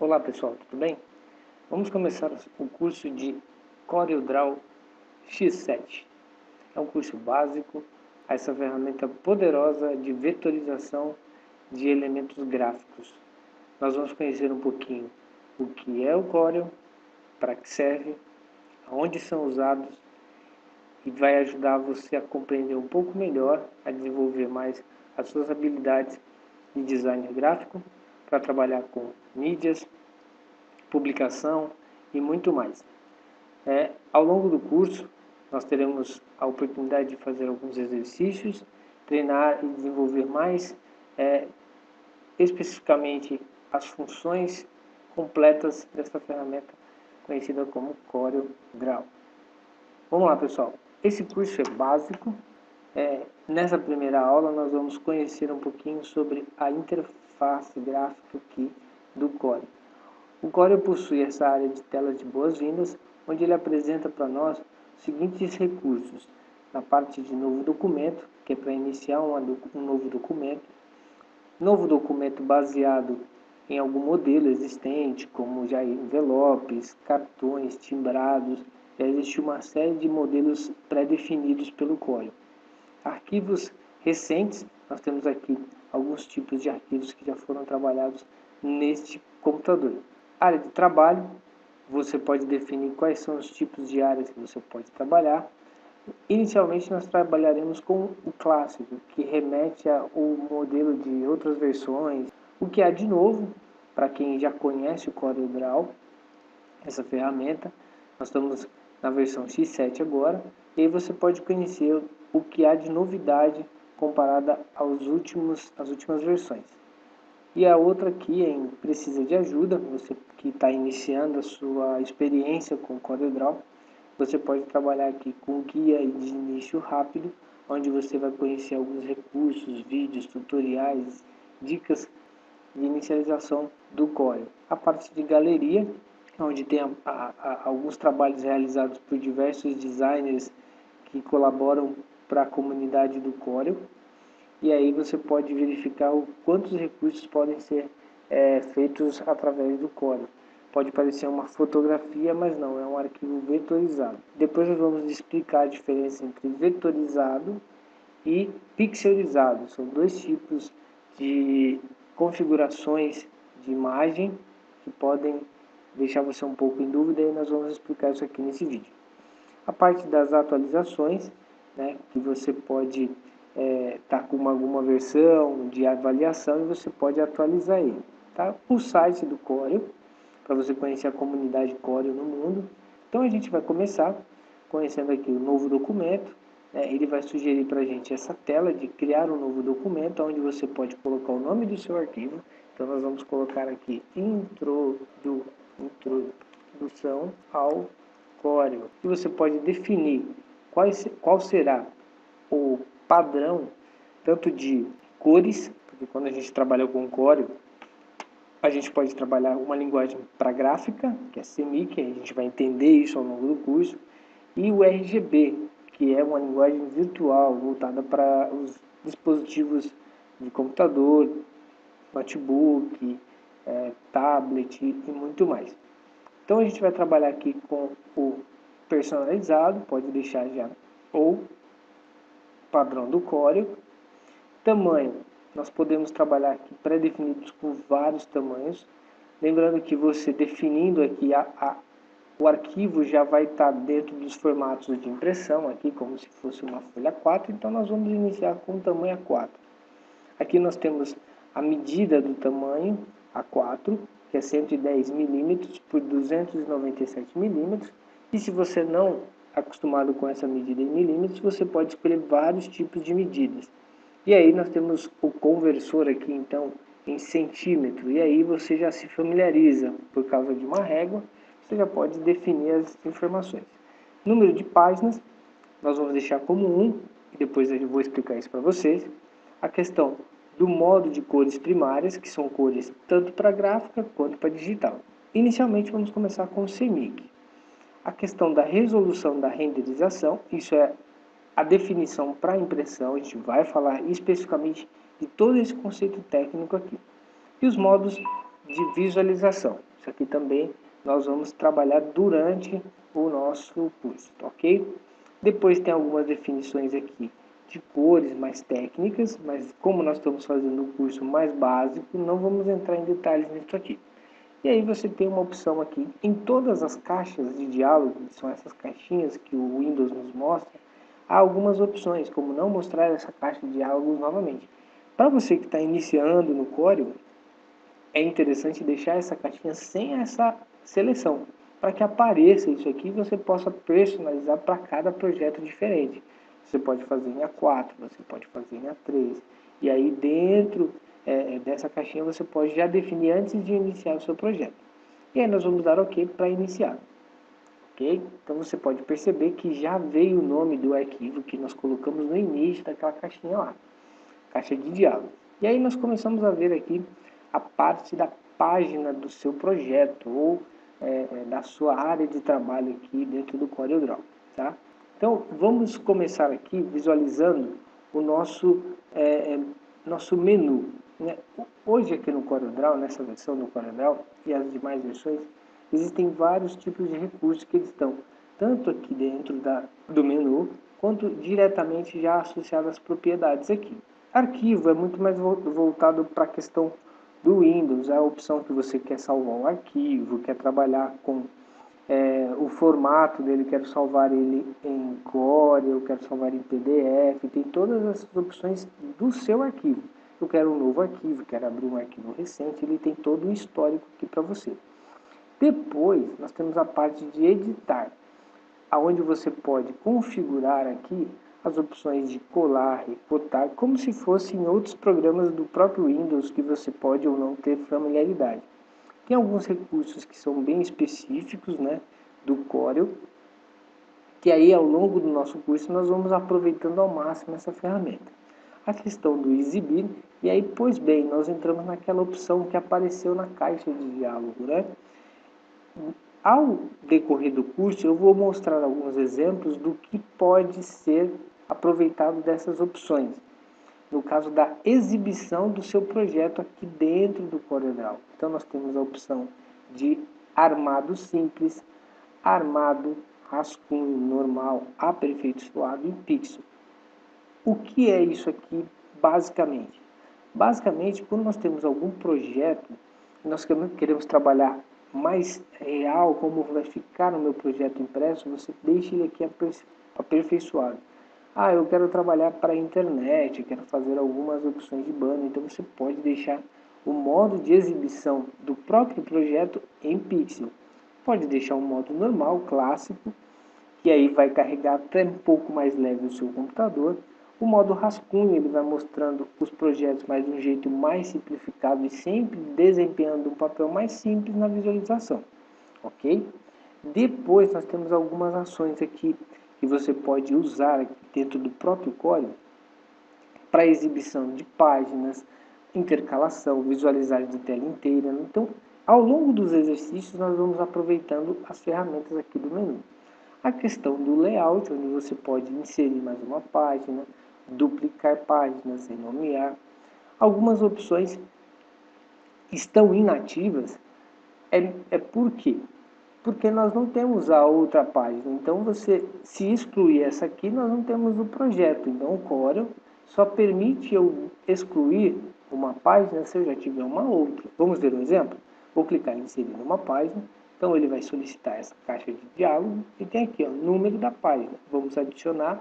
Olá pessoal, tudo bem? Vamos começar o curso de CorelDRAW X7. É um curso básico, essa ferramenta poderosa de vetorização de elementos gráficos. Nós vamos conhecer um pouquinho o que é o Corel, para que serve, onde são usados e vai ajudar você a compreender um pouco melhor, a desenvolver mais as suas habilidades de design gráfico para trabalhar com mídias, publicação e muito mais. Ao longo do curso, nós teremos a oportunidade de fazer alguns exercícios, treinar e desenvolver mais especificamente as funções completas dessa ferramenta conhecida como CorelDRAW. Vamos lá, pessoal. Esse curso é básico. Nessa primeira aula, nós vamos conhecer um pouquinho sobre a interface gráfica aqui do Corel. O Corel possui essa área de tela de boas-vindas, onde ele apresenta para nós os seguintes recursos. Na parte de novo documento, que é para iniciar um novo documento baseado em algum modelo existente, como já envelopes, cartões, timbrados. Já existe uma série de modelos pré-definidos pelo Corel. Arquivos recentes, nós temos aqui alguns tipos de arquivos que já foram trabalhados neste computador. Área de trabalho, você pode definir quais são os tipos de áreas que você pode trabalhar. Inicialmente nós trabalharemos com o clássico, que remete ao modelo de outras versões. O que há de novo, para quem já conhece o CorelDRAW, essa ferramenta, nós estamos na versão X7 agora, e aí você pode conhecer o que há de novidade comparada às últimas versões. E a outra aqui precisa de ajuda, você que está iniciando a sua experiência com CorelDRAW, você pode trabalhar aqui com guia de início rápido, onde você vai conhecer alguns recursos, vídeos, tutoriais, dicas de inicialização do Corel. A parte de galeria, onde tem alguns trabalhos realizados por diversos designers que colaboram para a comunidade do Corel. E aí você pode verificar quantos recursos podem ser feitos através do Corel. Pode parecer uma fotografia, mas não, é um arquivo vetorizado. Depois nós vamos explicar a diferença entre vetorizado e pixelizado. São dois tipos de configurações de imagem que podem deixar você um pouco em dúvida, e nós vamos explicar isso aqui nesse vídeo. A parte das atualizações, que você pode estar com alguma versão de avaliação e você pode atualizar ele. Tá? O site do Corel, para você conhecer a comunidade Corel no mundo. Então a gente vai começar conhecendo aqui o novo documento. Ele vai sugerir para a gente essa tela de criar um novo documento, onde você pode colocar o nome do seu arquivo. Então nós vamos colocar aqui introdução ao Corel. E você pode definir qual será o padrão, tanto de cores, porque quando a gente trabalha com Corel, a gente pode trabalhar uma linguagem para gráfica, que é CMYK, a gente vai entender isso ao longo do curso, e o RGB, que é uma linguagem virtual, voltada para os dispositivos de computador, notebook, tablet e muito mais. Então a gente vai trabalhar aqui com o personalizado, pode deixar já, ou padrão do Corel. Tamanho, nós podemos trabalhar aqui pré-definidos com vários tamanhos. Lembrando que você definindo aqui o arquivo já vai estar dentro dos formatos de impressão, aqui como se fosse uma folha A4, então nós vamos iniciar com o tamanho A4. Aqui nós temos a medida do tamanho A4, que é 110 milímetros por 297 milímetros, e se você não é acostumado com essa medida em milímetros, você pode escolher vários tipos de medidas. E aí nós temos o conversor aqui, então, em centímetro, e aí você já se familiariza por causa de uma régua, você já pode definir as informações. Número de páginas, nós vamos deixar como 1, e depois eu vou explicar isso para vocês. A questão do modo de cores primárias, que são cores tanto para gráfica quanto para digital. Inicialmente vamos começar com o CMYK. A questão da resolução da renderização, isso é a definição para impressão, a gente vai falar especificamente de todo esse conceito técnico aqui. E os modos de visualização. Isso aqui também nós vamos trabalhar durante o nosso curso, ok? Depois tem algumas definições aqui de cores mais técnicas, mas como nós estamos fazendo um curso mais básico, não vamos entrar em detalhes nisso aqui. E aí você tem uma opção aqui, em todas as caixas de diálogo, que são essas caixinhas que o Windows nos mostra, há algumas opções, como não mostrar essa caixa de diálogos novamente. Para você que está iniciando no Corel, é interessante deixar essa caixinha sem essa seleção, para que apareça isso aqui e você possa personalizar para cada projeto diferente. Você pode fazer em A4, você pode fazer em A3, e aí dentro dessa caixinha você pode já definir antes de iniciar o seu projeto. E aí nós vamos dar OK para iniciar. Ok? Então você pode perceber que já veio o nome do arquivo que nós colocamos no início daquela caixinha lá, caixa de diálogo. E aí nós começamos a ver aqui a parte da página do seu projeto ou da sua área de trabalho aqui dentro do CorelDRAW, tá? Então vamos começar aqui visualizando o nosso menu, né? Hoje aqui no CorelDRAW, nessa versão do CorelDRAW e as demais versões, existem vários tipos de recursos que estão tanto aqui dentro do menu, quanto diretamente já associado às propriedades aqui. Arquivo é muito mais voltado para a questão do Windows, a opção que você quer salvar um arquivo, quer trabalhar com o formato dele, quero salvar ele em Corel, quero salvar em PDF, tem todas essas opções do seu arquivo. Eu quero um novo arquivo, quero abrir um arquivo recente, ele tem todo um histórico aqui para você. Depois, nós temos a parte de editar, onde você pode configurar aqui as opções de colar, recortar, como se fosse em outros programas do próprio Windows que você pode ou não ter familiaridade. Tem alguns recursos que são bem específicos, né, do Corel, que aí ao longo do nosso curso nós vamos aproveitando ao máximo essa ferramenta. A questão do exibir, e aí, pois bem, nós entramos naquela opção que apareceu na caixa de diálogo, né? Ao decorrer do curso, eu vou mostrar alguns exemplos do que pode ser aproveitado dessas opções. No caso da exibição do seu projeto aqui dentro do CorelDRAW. Então, nós temos a opção de armado simples, armado, rascunho, normal, aperfeiçoado e pixel. O que é isso aqui, basicamente? Basicamente, quando nós temos algum projeto, nós queremos trabalhar mais real, como vai ficar no meu projeto impresso, você deixa ele aqui aperfeiçoado. Ah, eu quero trabalhar para a internet, eu quero fazer algumas opções de banner, então você pode deixar o modo de exibição do próprio projeto em pixel. Pode deixar um modo normal, clássico, que aí vai carregar até um pouco mais leve o seu computador. O modo rascunho, ele vai mostrando os projetos mais de um jeito mais simplificado e sempre desempenhando um papel mais simples na visualização, ok? Depois nós temos algumas ações aqui que você pode usar aqui dentro do próprio Corel para exibição de páginas, intercalação, visualizar de tela inteira. Então, ao longo dos exercícios, nós vamos aproveitando as ferramentas aqui do menu. A questão do layout, onde você pode inserir mais uma página, duplicar páginas, renomear. Algumas opções estão inativas. Por quê? Porque nós não temos a outra página. Então, se excluir essa aqui, nós não temos o projeto. Então, o Corel só permite eu excluir uma página se eu já tiver uma outra. Vamos ver um exemplo? Vou clicar em inserir uma página. Então, ele vai solicitar essa caixa de diálogo e tem aqui, ó, número da página. Vamos adicionar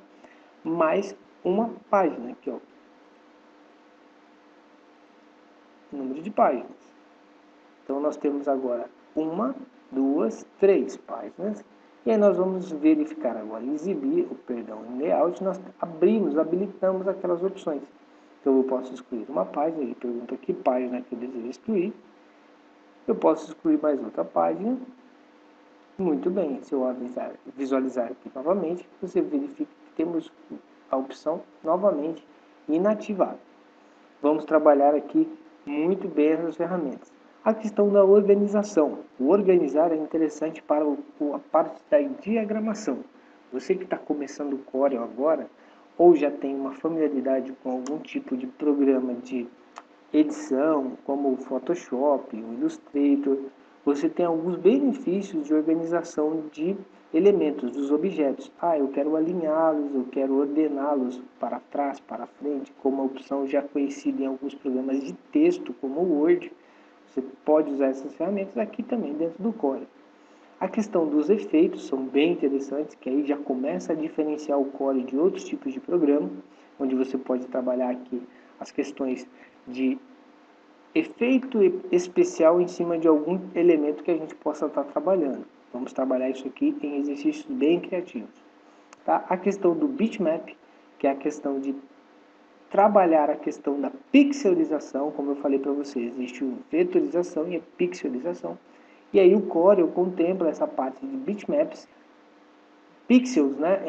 mais uma página aqui, ó. Número de páginas. Então, nós temos agora 1, 2, 3 páginas. E aí nós vamos verificar agora, exibir, em layout, nós habilitamos aquelas opções. Então, eu posso excluir uma página, ele pergunta que página que eu desejo excluir. Eu posso excluir mais outra página. Muito bem, se eu visualizar aqui novamente, você verifica que temos a opção novamente inativada. Vamos trabalhar aqui muito bem essas ferramentas. A questão da organização. O organizar é interessante para a parte da diagramação. Você que está começando o Corel agora, ou já tem uma familiaridade com algum tipo de programa de edição, como o Photoshop, o Illustrator, você tem alguns benefícios de organização de elementos, dos objetos. Eu quero alinhá-los, eu quero ordená-los para trás, para frente, como a opção já conhecida em alguns programas de texto, como o Word. Você pode usar essas ferramentas aqui também dentro do Corel. A questão dos efeitos são bem interessantes, que aí já começa a diferenciar o Corel de outros tipos de programa, onde você pode trabalhar aqui as questões de efeito especial em cima de algum elemento que a gente possa estar trabalhando. Vamos trabalhar isso aqui em exercícios bem criativos. Tá? A questão do bitmap, que é a questão de trabalhar a questão da pixelização, como eu falei para vocês, existe a vetorização e a pixelização. E aí o Corel contempla essa parte de bitmaps, pixels, né,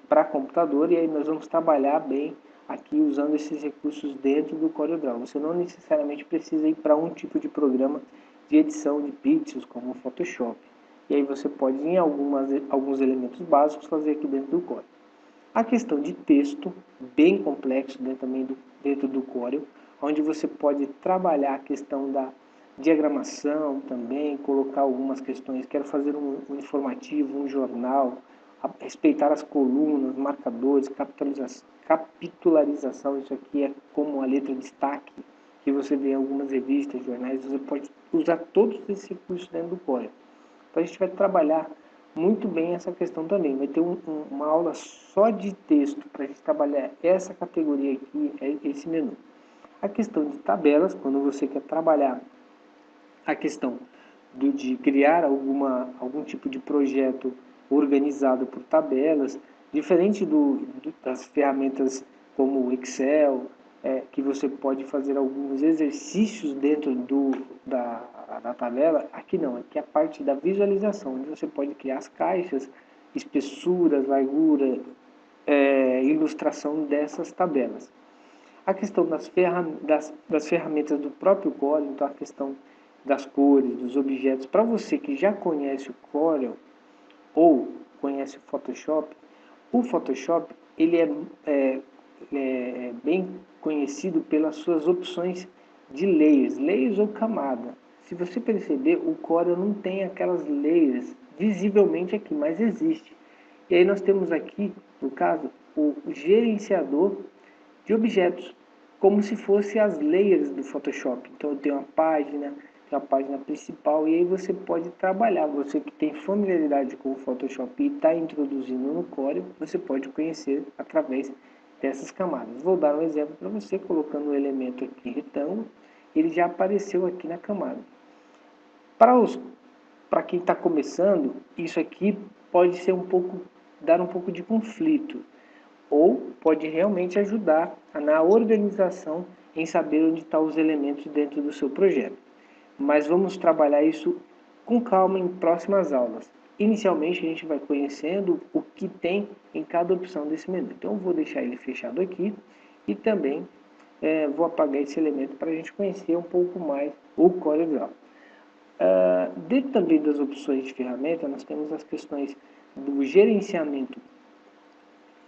para computador, e aí nós vamos trabalhar bem aqui usando esses recursos dentro do CorelDRAW. Você não necessariamente precisa ir para um tipo de programa de edição de pixels, como o Photoshop. E aí você pode, em alguns elementos básicos, fazer aqui dentro do Corel. A questão de texto, bem complexo dentro do Corel, onde você pode trabalhar a questão da diagramação também, colocar algumas questões, quero fazer um informativo, um jornal, respeitar as colunas, marcadores, capitularização, isso aqui é como a letra de destaque, que você vê em algumas revistas, jornais, você pode usar todos esses recursos dentro do Corel. Então a gente vai trabalhar muito bem essa questão também. Vai ter uma aula só de texto para a gente trabalhar essa categoria aqui, esse menu. A questão de tabelas, quando você quer trabalhar a questão de criar algum tipo de projeto organizado por tabelas, diferente das ferramentas como o Excel, que você pode fazer alguns exercícios dentro da tabela, aqui não, aqui é a parte da visualização, onde você pode criar as caixas, espessuras, largura, ilustração dessas tabelas. A questão das ferramentas do próprio Corel, então a questão das cores, dos objetos, para você que já conhece o Corel ou conhece o Photoshop ele é bem conhecido pelas suas opções de layers ou camada. Se você perceber, o Corel não tem aquelas layers visivelmente aqui, mas existe. E aí nós temos aqui, no caso, o gerenciador de objetos, como se fosse as layers do Photoshop. Então eu tenho a página principal, e aí você pode trabalhar, você que tem familiaridade com o Photoshop e está introduzindo no Corel, você pode conhecer através dessas camadas. Vou dar um exemplo para você, colocando um elemento aqui retângulo, ele já apareceu aqui na camada. Para quem está começando, isso aqui pode ser dar um pouco de conflito, ou pode realmente ajudar na organização em saber onde estão os elementos dentro do seu projeto. Mas vamos trabalhar isso com calma em próximas aulas. Inicialmente a gente vai conhecendo o que tem em cada opção desse menu. Então eu vou deixar ele fechado aqui e também vou apagar esse elemento para a gente conhecer um pouco mais o CorelDRAW. Dentro também das opções de ferramenta, nós temos as questões do gerenciamento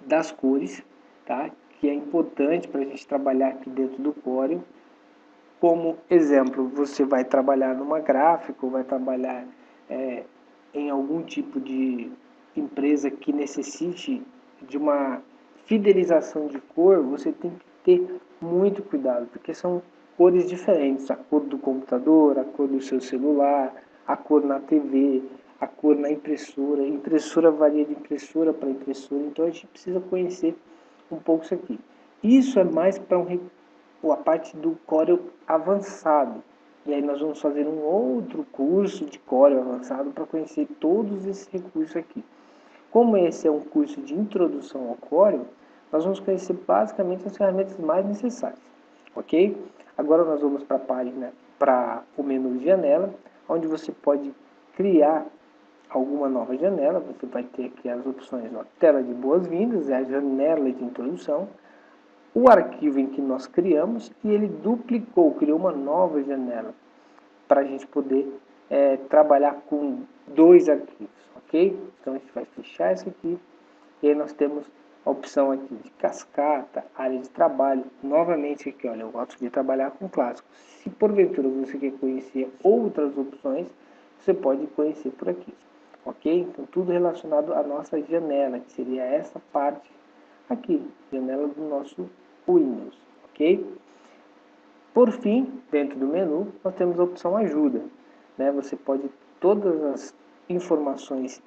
das cores, tá? Que é importante para a gente trabalhar aqui dentro do Corel. Como exemplo, você vai trabalhar numa gráfica, ou vai trabalhar em algum tipo de empresa que necessite de uma fidelização de cor, você tem que ter muito cuidado, porque são cores diferentes, a cor do computador, a cor do seu celular, a cor na TV, a cor na impressora. A impressora varia de impressora para impressora, então a gente precisa conhecer um pouco isso aqui. Isso é mais para a parte do Corel avançado. E aí nós vamos fazer um outro curso de Corel avançado para conhecer todos esses recursos aqui. Como esse é um curso de introdução ao Corel, nós vamos conhecer basicamente as ferramentas mais necessárias, ok? Agora nós vamos para a página, para o menu de janela, onde você pode criar alguma nova janela. Você vai ter aqui as opções, tela de boas-vindas, é a janela de introdução, o arquivo em que nós criamos, e ele criou uma nova janela para a gente poder trabalhar com 2 arquivos, ok? Então a gente vai fechar isso aqui, e aí nós temos a opção aqui de cascata, área de trabalho. Novamente aqui, olha, eu gosto de trabalhar com clássicos. Se porventura você quer conhecer outras opções, você pode conhecer por aqui, ok? Então tudo relacionado à nossa janela, que seria essa parte aqui, janela do nosso Windows, ok? Por fim, dentro do menu, nós temos a opção ajuda, né? Você pode, todas as informações,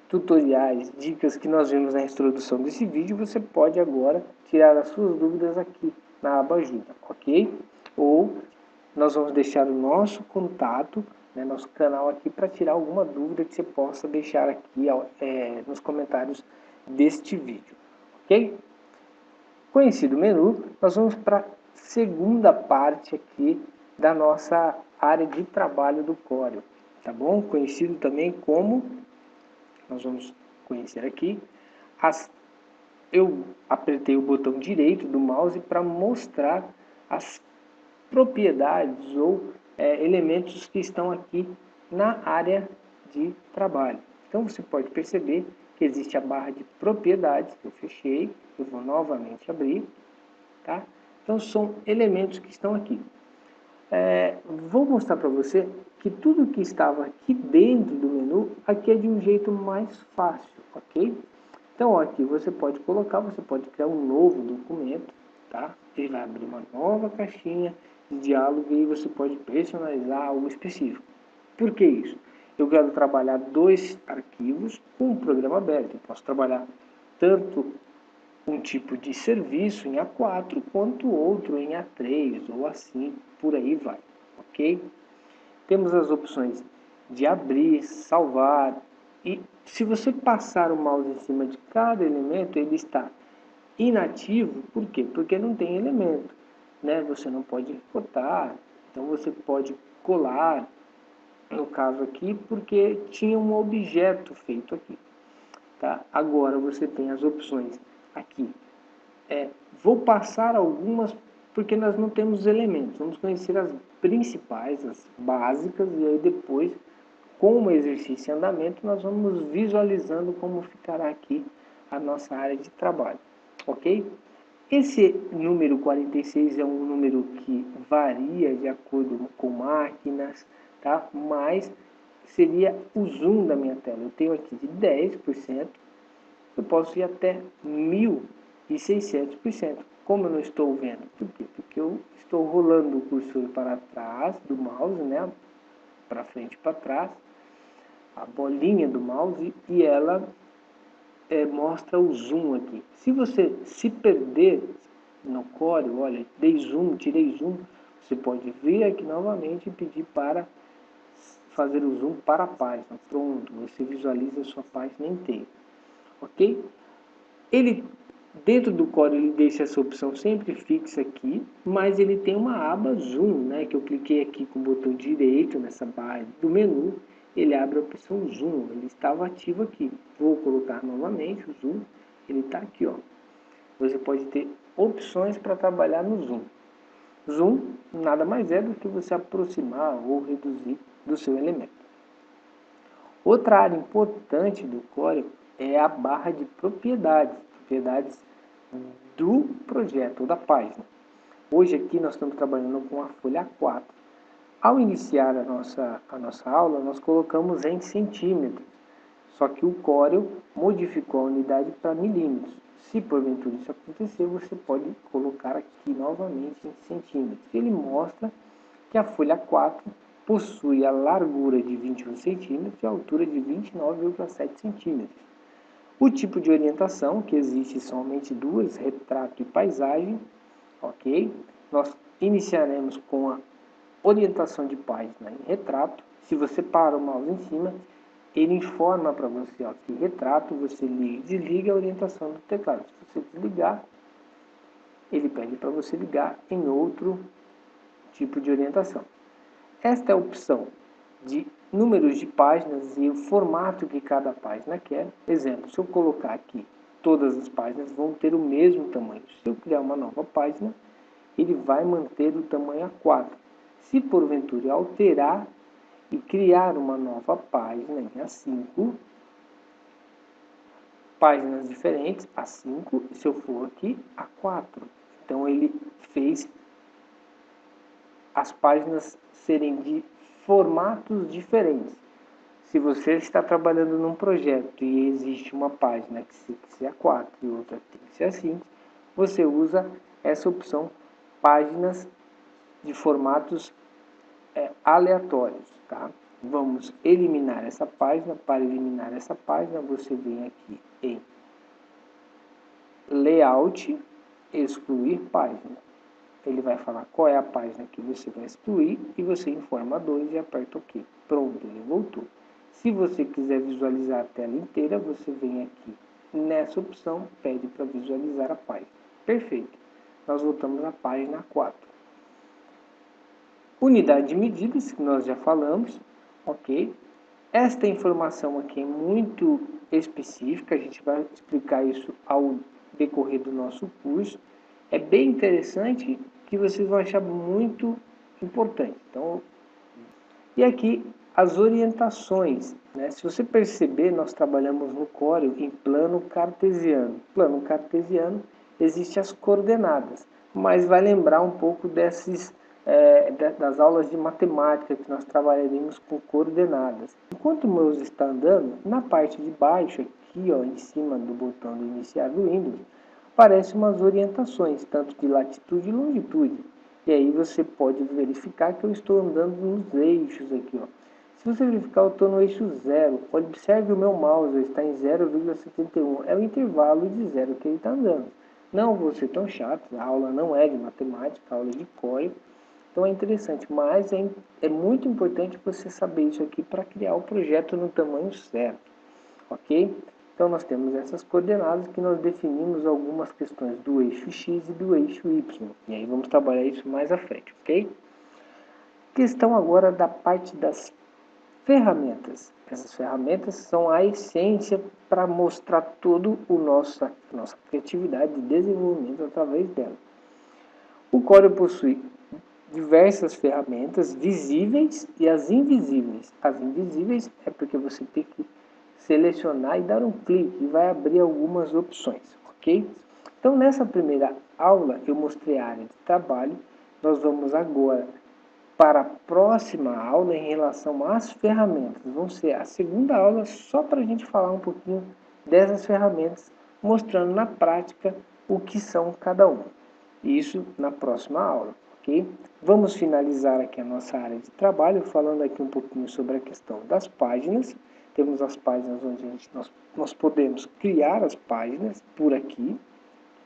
tutoriais, dicas que nós vimos na introdução desse vídeo, você pode agora tirar as suas dúvidas aqui na aba ajuda, ok? Ou nós vamos deixar o nosso contato, né, nosso canal aqui, para tirar alguma dúvida que você possa deixar aqui nos comentários deste vídeo, ok? Conhecido o menu, nós vamos para a segunda parte aqui da nossa área de trabalho do Corel, tá bom? Conhecido também como, nós vamos conhecer aqui, eu apertei o botão direito do mouse para mostrar as propriedades ou elementos que estão aqui na área de trabalho. Então você pode perceber que existe a barra de propriedades, que eu fechei, eu vou novamente abrir, tá? Então são elementos que estão aqui. Vou mostrar para você que tudo que estava aqui dentro do menu, aqui é de um jeito mais fácil, ok? Então ó, aqui você pode colocar, você pode criar um novo documento, tá? Ele vai abrir uma nova caixinha de diálogo e você pode personalizar algo específico. Por que isso? Eu quero trabalhar 2 arquivos com o programa aberto. Eu posso trabalhar tanto um tipo de serviço em A4 quanto outro em A3 ou assim, por aí vai, ok? Temos as opções de abrir, salvar e se você passar o mouse em cima de cada elemento, ele está inativo, por quê? Porque não tem elemento, né? Você não pode cortar, então você pode colar, no caso aqui, porque tinha um objeto feito aqui, tá? Agora você tem as opções aqui. Vou passar algumas porque nós não temos elementos, vamos conhecer as principais, as básicas, e aí depois, com o exercício em andamento, nós vamos visualizando como ficará aqui a nossa área de trabalho, ok? Esse número 46 é um número que varia de acordo com máquinas, tá? Mas seria o zoom da minha tela. Eu tenho aqui de 10%, eu posso ir até 1600%. Como eu não estou vendo? Por quê? Porque eu estou rolando o cursor para trás do mouse, né? Para frente e para trás, a bolinha do mouse, e ela mostra o zoom aqui. Se você se perder no Corel, olha, dei zoom, tirei zoom, você pode vir aqui novamente e pedir para fazer o zoom para a página. Pronto, você visualiza a sua página inteira, ok? Ele, dentro do Corel, ele deixa essa opção sempre fixa aqui, mas ele tem uma aba zoom, né, que eu cliquei aqui com o botão direito nessa barra do menu, ele abre a opção zoom, ele estava ativo aqui. Vou colocar novamente o zoom, ele está aqui, ó. Você pode ter opções para trabalhar no zoom. Zoom nada mais é do que você aproximar ou reduzir do seu elemento. Outra área importante do Corel é a barra de propriedades do projeto ou da página. Hoje aqui nós estamos trabalhando com a folha 4. Ao iniciar a nossa aula, nós colocamos em centímetros, só que o Corel modificou a unidade para milímetros. Se porventura isso acontecer, você pode colocar aqui novamente em centímetros. Ele mostra que a folha 4 possui a largura de 21 centímetros e a altura de 29,7 centímetros. O tipo de orientação, que existe somente duas, retrato e paisagem, ok? Nós iniciaremos com a orientação de página em retrato. Se você para o mouse em cima, ele informa para você, ó, que retrato, você liga e desliga a orientação do teclado. Se você desligar, ele pede para você ligar em outro tipo de orientação. Esta é a opção de números de páginas e o formato que cada página quer. Exemplo, se eu colocar aqui, todas as páginas vão ter o mesmo tamanho. Se eu criar uma nova página, ele vai manter o tamanho A4. Se porventura alterar e criar uma nova página em A5, páginas diferentes, A5, se eu for aqui, A4. Então, ele fez as páginas serem de formatos diferentes. Se você está trabalhando num projeto e existe uma página que tem que ser A4 e outra tem que ser A5, você usa essa opção páginas de formatos aleatórios, tá? Vamos eliminar essa página. Para eliminar essa página, você vem aqui em Layout, excluir página. Ele vai falar qual é a página que você vai excluir e você informa 2 e aperta OK. Pronto, ele voltou. Se você quiser visualizar a tela inteira, você vem aqui nessa opção, pede para visualizar a página. Perfeito. Nós voltamos à página 4. Unidade de medidas, que nós já falamos, ok? Esta informação aqui é muito específica, a gente vai explicar isso ao decorrer do nosso curso. É bem interessante, que vocês vão achar muito importante. Então, e aqui as orientações, né? Se você perceber, nós trabalhamos no Corel em plano cartesiano. Plano cartesiano, existem as coordenadas, mas vai lembrar um pouco das aulas de matemática que nós trabalharemos com coordenadas. Enquanto o mouse está andando, na parte de baixo, aqui ó, em cima do botão de iniciar do Windows, aparecem umas orientações, tanto de latitude e longitude. E aí você pode verificar que eu estou andando nos eixos aqui, ó. Se você verificar, eu estou no eixo 0. Observe o meu mouse, ele está em 0,71. É o intervalo de 0 que ele está andando. Não vou ser tão chato, a aula não é de matemática, a aula é de Corel. Então é interessante, mas é muito importante você saber isso aqui para criar o projeto no tamanho certo, ok? Então nós temos essas coordenadas que nós definimos algumas questões do eixo X e do eixo Y. E aí vamos trabalhar isso mais à frente, ok? Questão agora da parte das ferramentas. Essas ferramentas são a essência para mostrar toda a nossa criatividade de desenvolvimento através dela. O Corel possui diversas ferramentas visíveis e as invisíveis. As invisíveis é porque você tem que selecionar e dar um clique e vai abrir algumas opções, ok? Então, nessa primeira aula, eu mostrei a área de trabalho. Nós vamos agora para a próxima aula em relação às ferramentas. Vão ser a segunda aula só para a gente falar um pouquinho dessas ferramentas, mostrando na prática o que são cada uma. Isso na próxima aula, ok? Vamos finalizar aqui a nossa área de trabalho, falando aqui um pouquinho sobre a questão das páginas. Temos as páginas onde nós podemos criar as páginas por aqui,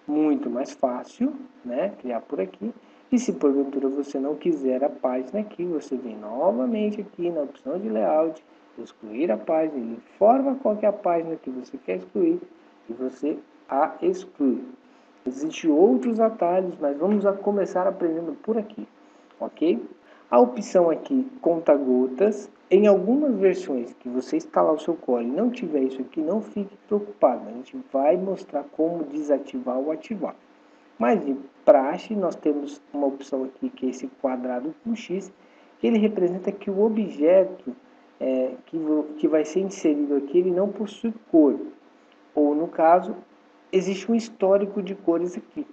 muito mais fácil, né? Criar por aqui. E se porventura você não quiser a página aqui, você vem novamente aqui na opção de layout, excluir a página, ele informa qual que é a página que você quer excluir e você a exclui. Existem outros atalhos, mas vamos começar aprendendo por aqui, ok? A opção aqui, conta-gotas, em algumas versões que você instalar o seu Corel e não tiver isso aqui, não fique preocupado, a gente vai mostrar como desativar ou ativar. Mas de praxe, nós temos uma opção aqui, que é esse quadrado com X, que ele representa que o objeto que vai ser inserido aqui, ele não possui cor, ou no caso, existe um histórico de cores aqui.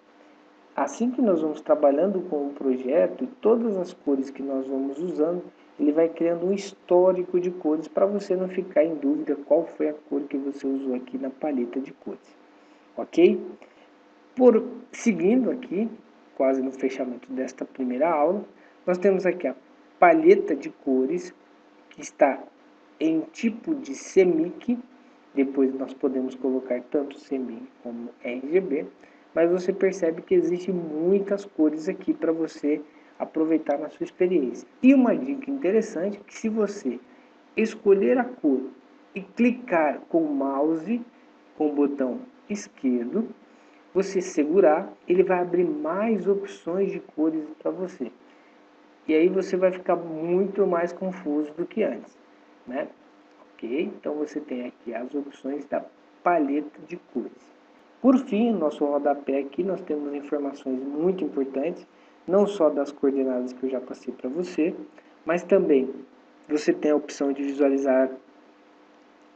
Assim que nós vamos trabalhando com o projeto, todas as cores que nós vamos usando, ele vai criando um histórico de cores para você não ficar em dúvida qual foi a cor que você usou aqui na paleta de cores. Ok? Seguindo aqui, quase no fechamento desta primeira aula, nós temos aqui a paleta de cores, que está em tipo de CMYK. Depois nós podemos colocar tanto CMYK como RGB, mas você percebe que existem muitas cores aqui para você aproveitar na sua experiência. E uma dica interessante é que se você escolher a cor e clicar com o mouse, com o botão esquerdo, você segurar, ele vai abrir mais opções de cores para você. E aí você vai ficar muito mais confuso do que antes, né? Ok? Então você tem aqui as opções da paleta de cores. Por fim, no nosso rodapé aqui, nós temos informações muito importantes, não só das coordenadas que eu já passei para você, mas também você tem a opção de visualizar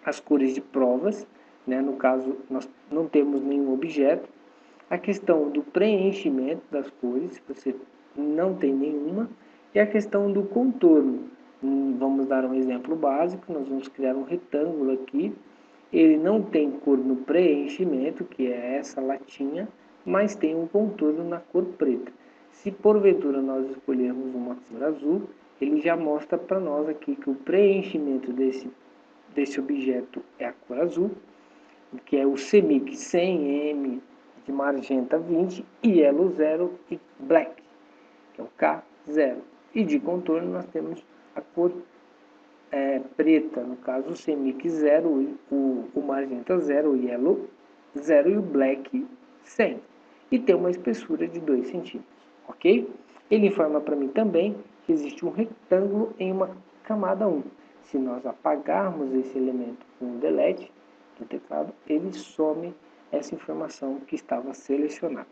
as cores de provas. né? No caso, nós não temos nenhum objeto. A questão do preenchimento das cores, você não tem nenhuma. E a questão do contorno. Vamos dar um exemplo básico, nós vamos criar um retângulo aqui. Ele não tem cor no preenchimento, que é essa latinha, mas tem um contorno na cor preta. Se porventura nós escolhermos uma cor azul, ele já mostra para nós aqui que o preenchimento desse objeto é a cor azul, que é o CMYK 100M de magenta 20 e yellow 0 e black, que é o K0. E de contorno nós temos a cor preta, no caso o CMYK 0, o magenta 0, o yellow 0 e o black 100. E tem uma espessura de 2 centímetros, ok? Ele informa para mim também que existe um retângulo em uma camada 1. Se nós apagarmos esse elemento com o delete do teclado, ele some essa informação que estava selecionada,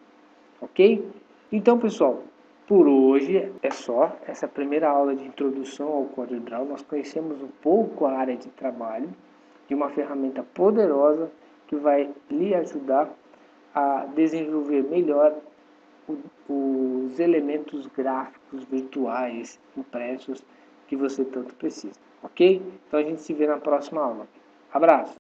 ok? Então, pessoal, por hoje é só essa primeira aula de introdução ao CorelDRAW. Nós conhecemos um pouco a área de trabalho de uma ferramenta poderosa que vai lhe ajudar a desenvolver melhor os elementos gráficos virtuais impressos que você tanto precisa, ok? Então a gente se vê na próxima aula. Abraço!